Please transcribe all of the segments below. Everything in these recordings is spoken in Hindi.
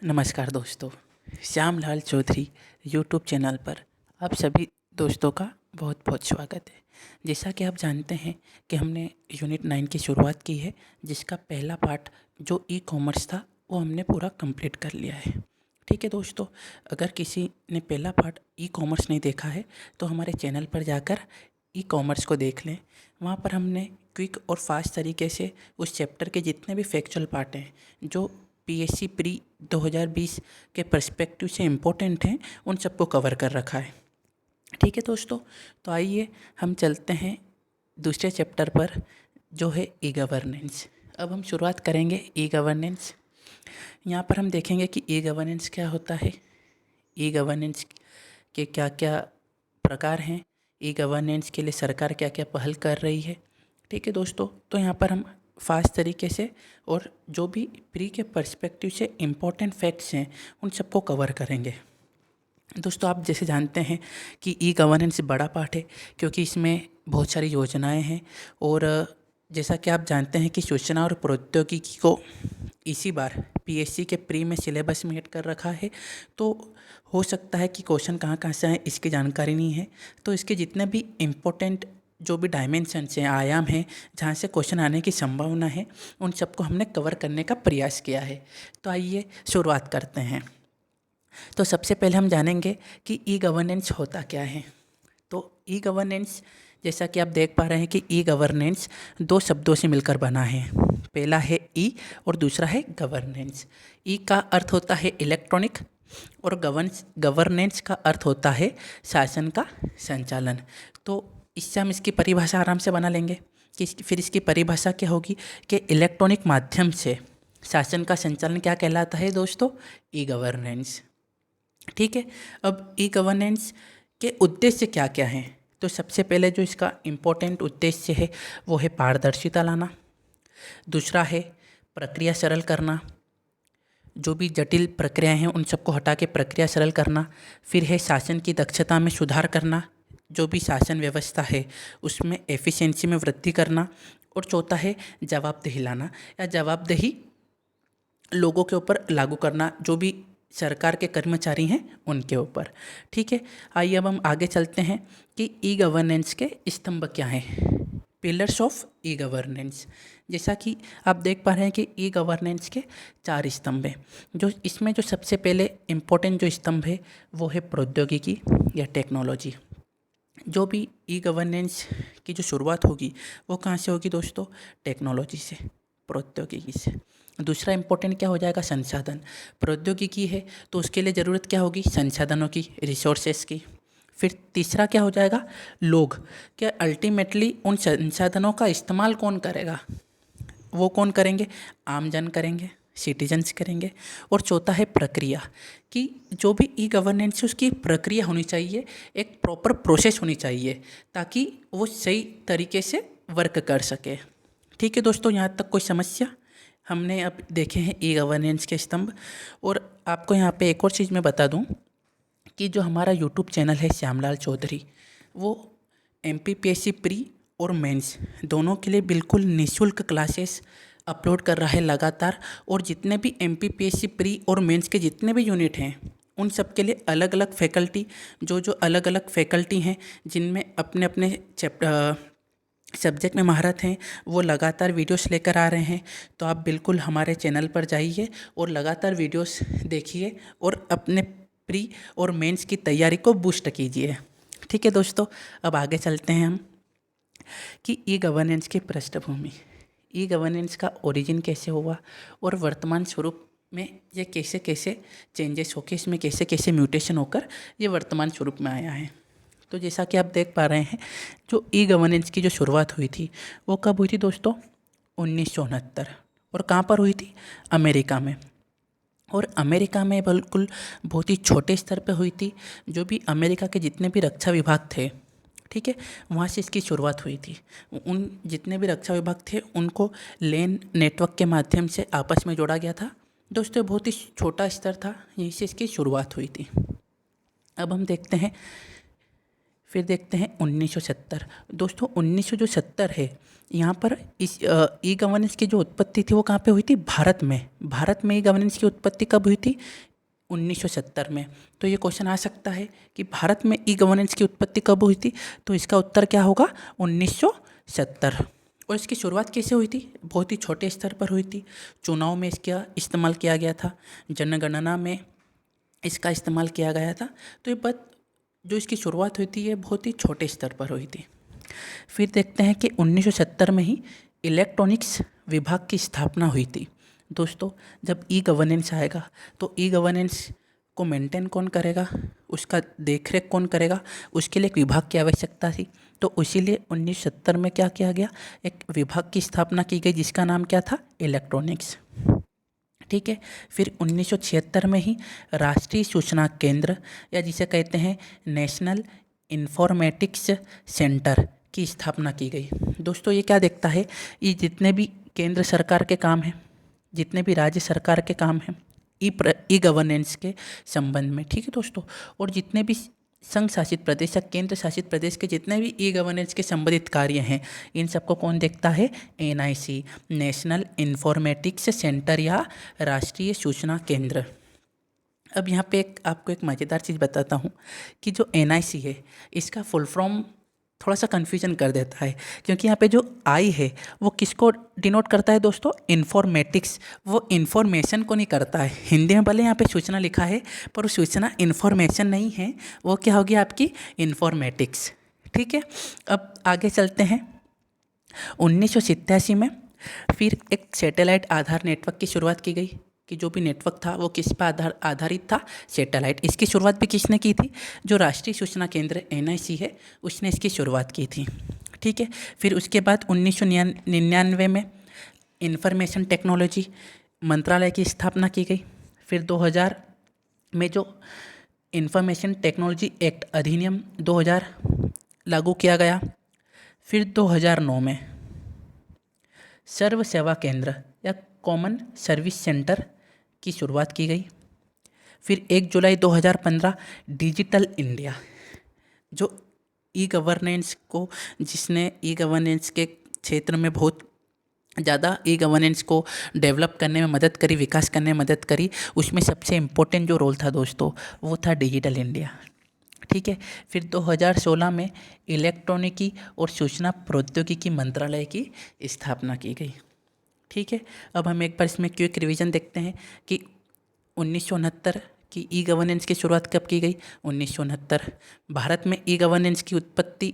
नमस्कार दोस्तों, श्यामलाल चौधरी यूट्यूब चैनल पर आप सभी दोस्तों का बहुत बहुत स्वागत है। जैसा कि आप जानते हैं कि हमने यूनिट 9 की शुरुआत की है, जिसका पहला पार्ट जो ई कॉमर्स था वो हमने पूरा कंप्लीट कर लिया है। ठीक है दोस्तों, अगर किसी ने पहला पार्ट ई कॉमर्स नहीं देखा है तो हमारे चैनल पर जाकर ई कॉमर्स को देख लें। वहाँ पर हमने क्विक और फास्ट तरीके से उस चैप्टर के जितने भी फैक्चुअल पार्ट हैं जो पीएससी प्री 2020 के पर्सपेक्टिव से इम्पोर्टेंट हैं, उन सबको कवर कर रखा है। ठीक है दोस्तों, तो आइए हम चलते हैं दूसरे चैप्टर पर जो है ई गवर्नेंस। अब हम शुरुआत करेंगे ई गवर्नेंस। यहाँ पर हम देखेंगे कि ई गवर्नेंस क्या होता है, ई गवर्नेंस के क्या क्या प्रकार हैं, ई गवर्नेंस के लिए सरकार क्या क्या पहल कर रही है। ठीक है दोस्तों, तो यहाँ पर हम फास्ट तरीके से और जो भी प्री के पर्सपेक्टिव से इम्पोर्टेंट फैक्ट्स हैं उन सबको कवर करेंगे। दोस्तों, आप जैसे जानते हैं कि ई गवर्नेंस बड़ा पार्ट है क्योंकि इसमें बहुत सारी योजनाएं हैं और जैसा कि आप जानते हैं कि सूचना और प्रौद्योगिकी को इसी बार पीएससी के प्री में सिलेबस में ऐड कर रखा है। तो हो सकता है कि क्वेश्चन कहाँ कहाँ से आए इसकी जानकारी नहीं है, तो इसके जितने भी इम्पोर्टेंट जो भी डायमेंशंस हैं, आयाम हैं, जहाँ से क्वेश्चन आने की संभावना है, उन सबको हमने कवर करने का प्रयास किया है। तो आइए शुरुआत करते हैं। तो सबसे पहले हम जानेंगे कि ई गवर्नेंस होता क्या है। तो ई गवर्नेंस, जैसा कि आप देख पा रहे हैं कि ई गवर्नेंस दो शब्दों से मिलकर बना है। पहला है ई और दूसरा है गवर्नेंस। ई का अर्थ होता है इलेक्ट्रॉनिक और गवर्नेंस का अर्थ होता है शासन का संचालन। तो इससे हम इसकी परिभाषा आराम से बना लेंगे कि फिर इसकी परिभाषा क्या होगी कि इलेक्ट्रॉनिक माध्यम से शासन का संचालन क्या कहलाता है दोस्तों, ई गवर्नेंस। ठीक है, अब ई गवर्नेंस के उद्देश्य क्या क्या हैं। तो सबसे पहले जो इसका इम्पोर्टेंट उद्देश्य है वो है पारदर्शिता लाना। दूसरा है प्रक्रिया सरल करना, जो भी जटिल प्रक्रियाएं हैं उन सबको हटा के प्रक्रिया सरल करना। फिर है शासन की दक्षता में सुधार करना, जो भी शासन व्यवस्था है उसमें एफिशिएंसी में वृद्धि करना। और चौथा है जवाबदेही लाना या जवाबदेही लोगों के ऊपर लागू करना, जो भी सरकार के कर्मचारी हैं उनके ऊपर। ठीक है, आइए अब हम आगे चलते हैं कि ई गवर्नेंस के स्तंभ क्या हैं, पिलर्स ऑफ ई गवर्नेंस। जैसा कि आप देख पा रहे हैं कि ई गवर्नेंस के 4 स्तंभ हैं। जो इसमें जो सबसे पहले इम्पोर्टेंट जो स्तंभ है वो है प्रौद्योगिकी या टेक्नोलॉजी। जो भी ई गवर्नेंस की जो शुरुआत होगी वो कहाँ से होगी दोस्तों, टेक्नोलॉजी से, प्रौद्योगिकी से। दूसरा इम्पोर्टेंट क्या हो जाएगा, संसाधन। प्रौद्योगिकी है तो उसके लिए ज़रूरत क्या होगी, संसाधनों की, रिसोर्सेस की। फिर तीसरा क्या हो जाएगा, लोग। क्या अल्टीमेटली उन संसाधनों का इस्तेमाल कौन करेगा, वो कौन करेंगे, आम जन करेंगे, सिटीजन्स करेंगे। और चौथा है प्रक्रिया, कि जो भी ई गवर्नेंस है उसकी प्रक्रिया होनी चाहिए, एक प्रॉपर प्रोसेस होनी चाहिए ताकि वो सही तरीके से वर्क कर सके। ठीक है दोस्तों, यहाँ तक कोई समस्या। हमने अब देखे हैं ई गवर्नेंस के स्तंभ। और आपको यहाँ पे एक और चीज़ मैं बता दूँ कि जो हमारा यूट्यूब चैनल है श्यामलाल चौधरी, वो एमपीपीएससी प्री और मेंस दोनों के लिए बिल्कुल निःशुल्क क्लासेस अपलोड कर रहा है लगातार। और जितने भी एमपीपीएससी प्री और मेंस के जितने भी यूनिट हैं उन सब के लिए अलग अलग फैकल्टी, जो अलग अलग फैकल्टी हैं जिनमें अपने अपने सब्जेक्ट में महारत हैं, वो लगातार वीडियोस लेकर आ रहे हैं। तो आप बिल्कुल हमारे चैनल पर जाइए और लगातार वीडियोस देखिए और अपने प्री और मेंस की तैयारी को बूस्ट कीजिए। ठीक है दोस्तों, अब आगे चलते हैं हम कि ई गवर्नेंस की पृष्ठभूमि, ई गवर्नेंस का ओरिजिन कैसे हुआ और वर्तमान स्वरूप में ये कैसे कैसे चेंजेस होकर, इसमें कैसे कैसे म्यूटेशन होकर ये वर्तमान स्वरूप में आया है। तो जैसा कि आप देख पा रहे हैं, जो ई गवर्नेंस की जो शुरुआत हुई थी वो कब हुई थी दोस्तों, 1969। और कहाँ पर हुई थी, अमेरिका में। और अमेरिका में बिल्कुल बहुत ही छोटे स्तर पे हुई थी। जो भी अमेरिका के जितने भी रक्षा विभाग थे, ठीक है, वहाँ से इसकी शुरुआत हुई थी। उन जितने भी रक्षा विभाग थे उनको लेन नेटवर्क के माध्यम से आपस में जोड़ा गया था। दोस्तों, बहुत ही छोटा स्तर था, यहीं से इसकी शुरुआत हुई थी। अब हम देखते हैं फिर देखते हैं 1970। दोस्तों 1970 है, यहाँ पर इस ई गवर्नेंस की जो उत्पत्ति थी वो कहाँ पे हुई थी? भारत में। भारत में ई गवर्नेंस की उत्पत्ति कब हुई थी? 1970 में। तो ये क्वेश्चन आ सकता है कि भारत में ई गवर्नेंस की उत्पत्ति कब हुई थी? तो इसका उत्तर क्या होगा? 1970। और इसकी शुरुआत कैसे हुई थी? बहुत ही छोटे स्तर पर हुई थी। चुनाव में इसका इस्तेमाल किया गया था, जनगणना में इसका इस्तेमाल किया गया था। तो ये बात जो इसकी शुरुआत हुई थी ये बहुत ही छोटे स्तर पर हुई थी। फिर देखते हैं कि 1970 में ही इलेक्ट्रॉनिक्स विभाग की स्थापना हुई थी। दोस्तों जब ई गवर्नेंस आएगा तो ई गवर्नेंस को मेंटेन कौन करेगा, उसका देखरेख कौन करेगा, उसके लिए एक विभाग की आवश्यकता थी। तो इसीलिए 1970 में क्या किया गया? एक विभाग की स्थापना की गई जिसका नाम क्या था? इलेक्ट्रॉनिक्स। ठीक है। फिर 1976 में ही राष्ट्रीय सूचना केंद्र या जिसे कहते हैं नेशनल इंफॉर्मेटिक्स सेंटर की स्थापना की गई। दोस्तों ये क्या देखता है? ये जितने भी केंद्र सरकार के काम हैं, जितने भी राज्य सरकार के काम हैं ई गवर्नेंस के संबंध में, ठीक है दोस्तों, और जितने भी संघ शासित प्रदेश या केंद्र शासित प्रदेश के जितने भी ई गवर्नेंस के संबंधित कार्य हैं, इन सबको कौन देखता है? एनआईसी, नेशनल इंफॉर्मेटिक्स सेंटर या राष्ट्रीय सूचना केंद्र। अब यहाँ पे आपको एक मज़ेदार चीज़ बताता हूँ कि जो एनआईसी है इसका फुल फॉर्म थोड़ा सा कन्फ्यूजन कर देता है, क्योंकि यहाँ पे जो आई है वो किसको डिनोट करता है दोस्तों? इन्फॉर्मेटिक्स। वो इन्फॉर्मेशन को नहीं करता है। हिंदी में भले यहाँ पे सूचना लिखा है पर वो सूचना इन्फॉर्मेशन नहीं है, वो क्या होगी? आपकी इन्फॉर्मेटिक्स। ठीक है। अब आगे चलते हैं। 1987 में फिर एक सैटेलाइट आधार नेटवर्क की शुरुआत की गई कि जो भी नेटवर्क था वो किस पर आधारित था? सैटेलाइट। इसकी शुरुआत भी किसने की थी? जो राष्ट्रीय सूचना केंद्र एनआईसी है उसने इसकी शुरुआत की थी। ठीक है। फिर उसके बाद 1999 में इंफॉर्मेशन टेक्नोलॉजी मंत्रालय की स्थापना की गई। फिर 2000 में जो इंफॉर्मेशन टेक्नोलॉजी एक्ट अधिनियम 2000 लागू किया गया। फिर 2009 में सर्व सेवा केंद्र या कॉमन सर्विस सेंटर की शुरुआत की गई। फिर 1 जुलाई 2015 डिजिटल इंडिया, जो ई गवर्नेंस को जिसने ई गवर्नेंस के क्षेत्र में बहुत ज़्यादा ई गवर्नेंस को डेवलप करने में मदद करी, विकास करने में मदद करी, उसमें सबसे इम्पोर्टेंट जो रोल था दोस्तों वो था डिजिटल इंडिया। ठीक है। फिर 2016 में इलेक्ट्रॉनिकी और सूचना प्रौद्योगिकी मंत्रालय की स्थापना की गई। ठीक है। अब हम एक बार इसमें क्विक रिवीजन देखते हैं कि 1969 की ई गवर्नेंस की शुरुआत कब की गई? 1969। भारत में ई गवर्नेंस की उत्पत्ति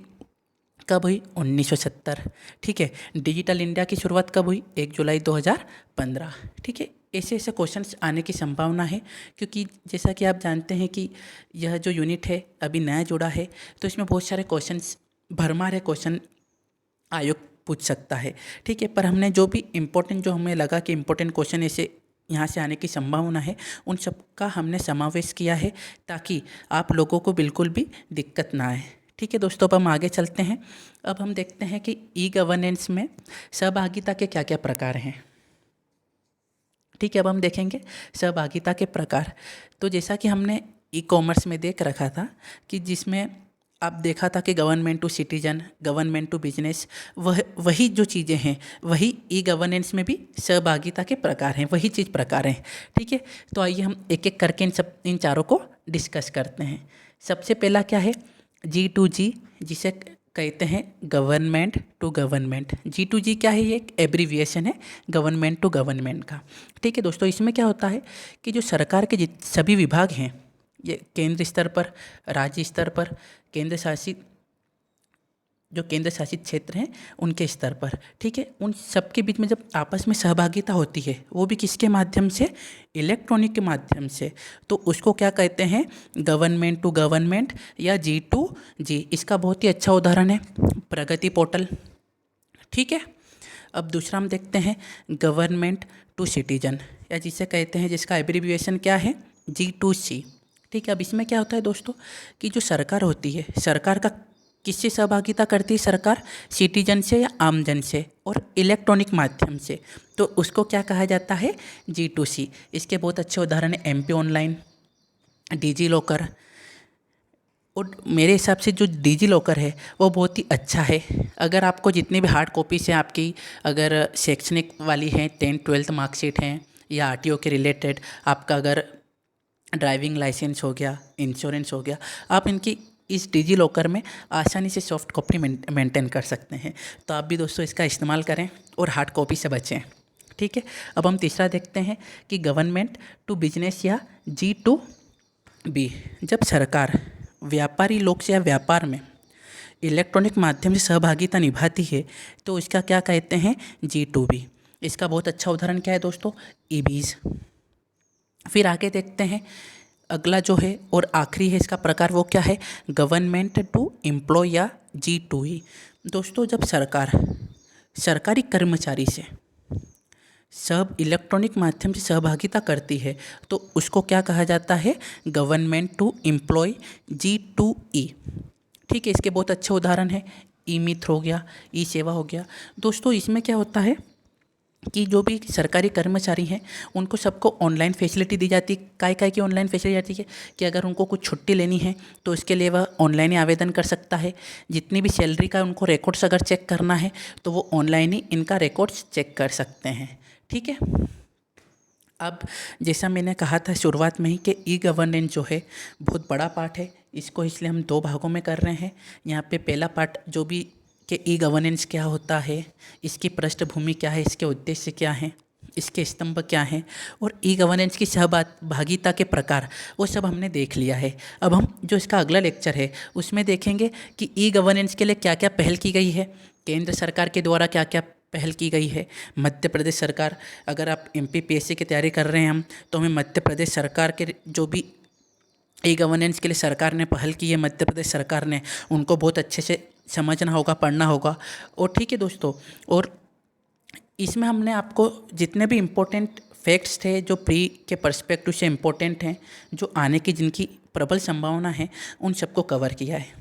कब हुई? 1970। ठीक है। डिजिटल इंडिया की शुरुआत कब हुई? 1 जुलाई 2015। ठीक है। ऐसे ऐसे क्वेश्चंस आने की संभावना है, क्योंकि जैसा कि आप जानते हैं कि यह जो यूनिट है अभी नया जुड़ा है, तो इसमें बहुत सारे क्वेश्चंस भरमार है, क्वेश्चन आयोग पूछ सकता है। ठीक है। पर हमने जो भी इम्पोर्टेंट, जो हमें लगा कि इम्पोर्टेंट क्वेश्चन ऐसे यहाँ से आने की संभावना है, उन सब का हमने समावेश किया है ताकि आप लोगों को बिल्कुल भी दिक्कत ना आए। ठीक है दोस्तों। अब हम आगे चलते हैं। अब हम देखते हैं कि ई गवर्नेंस में सहभागिता के क्या क्या प्रकार हैं। ठीक है। अब हम देखेंगे सहभागिता के प्रकार। तो जैसा कि हमने ई कॉमर्स में देख रखा था कि जिसमें आप देखा था कि government to citizen, government to business, वही जो चीज़ें हैं वही ई गवर्नेंस में भी सहभागिता के प्रकार हैं, वही चीज़ प्रकार हैं। ठीक है। तो आइए हम एक एक करके इन चारों को डिस्कस करते हैं। सबसे पहला क्या है? G2G, जिसे कहते हैं गवर्नमेंट टू गवर्नमेंट। G2G क्या है? ये एक एब्रीविएशन है गवर्नमेंट टू गवर्नमेंट का। ठीक है दोस्तों। इसमें क्या होता है कि जो सरकार के सभी विभाग हैं, ये केंद्र स्तर पर, राज्य स्तर पर, केंद्र शासित क्षेत्र हैं उनके स्तर पर, ठीक है, उन सबके बीच में जब आपस में सहभागिता होती है, वो भी किसके माध्यम से? इलेक्ट्रॉनिक के माध्यम से, तो उसको क्या कहते हैं? गवर्नमेंट टू गवर्नमेंट या G2G। इसका बहुत ही अच्छा उदाहरण है प्रगति पोर्टल। ठीक है। अब दूसरा हम देखते हैं गवर्नमेंट टू सिटीजन, या जिसे कहते हैं, जिसका एब्रीविएशन क्या है? G2C। ठीक है। अब इसमें क्या होता है दोस्तों कि जो सरकार होती है, सरकार का किससे सहभागिता करती है? सरकार सिटीजन से या आमजन से और इलेक्ट्रॉनिक माध्यम से, तो उसको क्या कहा जाता है? G2C। इसके बहुत अच्छे उदाहरण हैं MP ऑनलाइन, डिजी लॉकर, और मेरे हिसाब से जो डिजी लॉकर है वो बहुत ही अच्छा है। अगर आपको जितनी भी हार्ड कॉपीज़ हैं आपकी, अगर शैक्षणिक वाली हैं, 10th-12th मार्कशीट हैं, या आरटीओ के रिलेटेड आपका अगर ड्राइविंग लाइसेंस हो गया, इंश्योरेंस हो गया, आप इनकी इस डिजी लॉकर में आसानी से सॉफ्ट कॉपी मेंटेन कर सकते हैं। तो आप भी दोस्तों इसका इस्तेमाल करें और हार्ड कॉपी से बचें। ठीक है, अब हम तीसरा देखते हैं कि गवर्नमेंट टू बिजनेस या G2B। जब सरकार व्यापारी लोग से या व्यापार में इलेक्ट्रॉनिक माध्यम से सहभागिता निभाती है तो इसका क्या कहते हैं, G2B। इसका बहुत अच्छा उदाहरण क्या है दोस्तों, ईवीज़। फिर आगे देखते हैं, अगला जो है और आखिरी है इसका प्रकार, वो क्या है, गवर्नमेंट टू एम्प्लॉय या G2E। दोस्तों जब सरकार सरकारी कर्मचारी से सब इलेक्ट्रॉनिक माध्यम से सहभागिता करती है तो उसको क्या कहा जाता है, गवर्नमेंट टू एम्प्लॉय G2E। ठीक है, इसके बहुत अच्छे उदाहरण हैं, ई मित्र हो गया, ई सेवा हो गया। दोस्तों इसमें क्या होता है कि जो भी सरकारी कर्मचारी हैं उनको सबको ऑनलाइन फैसिलिटी दी जाती है। काय की ऑनलाइन फैसिलिटी जाती है कि अगर उनको कुछ छुट्टी लेनी है तो इसके लिए वह ऑनलाइन ही आवेदन कर सकता है। जितनी भी सैलरी का उनको रिकॉर्ड्स अगर चेक करना है तो वो ऑनलाइन ही इनका रिकॉर्ड्स चेक कर सकते हैं। ठीक है, अब जैसा मैंने कहा था शुरुआत में ही कि ई गवर्नेंस जो है बहुत बड़ा पार्ट है, इसको इसलिए हम 2 भागों में कर रहे हैं। यहाँ पे पहला पार्ट जो भी कि ई गवर्नेंस क्या होता है, इसकी पृष्ठभूमि क्या है, इसके उद्देश्य क्या हैं, इसके स्तंभ क्या हैं, और ई गवर्नेंस की सहभागिता के प्रकार, वो सब हमने देख लिया है। अब हम जो इसका अगला लेक्चर है उसमें देखेंगे कि ई गवर्नेंस के लिए क्या क्या पहल की गई है, केंद्र सरकार के द्वारा क्या क्या पहल की गई है। मध्य प्रदेश सरकार, अगर आप MPPSC की तैयारी कर रहे हैं हम, तो हमें मध्य प्रदेश सरकार के जो भी ई गवर्नेंस के लिए सरकार ने पहल की है, मध्य प्रदेश सरकार ने, उनको बहुत अच्छे से समझना होगा, पढ़ना होगा। और ठीक है दोस्तों, और इसमें हमने आपको जितने भी इम्पोर्टेंट फैक्ट्स थे जो प्री के पर्सपेक्टिव से इम्पोर्टेंट हैं, जो आने की जिनकी प्रबल संभावना है, उन सबको कवर किया है।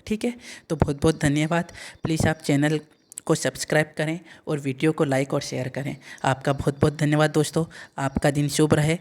ठीक है, तो बहुत बहुत धन्यवाद। प्लीज़ आप चैनल को सब्सक्राइब करें और वीडियो को लाइक और शेयर करें। आपका बहुत बहुत धन्यवाद दोस्तों, आपका दिन शुभ रहे।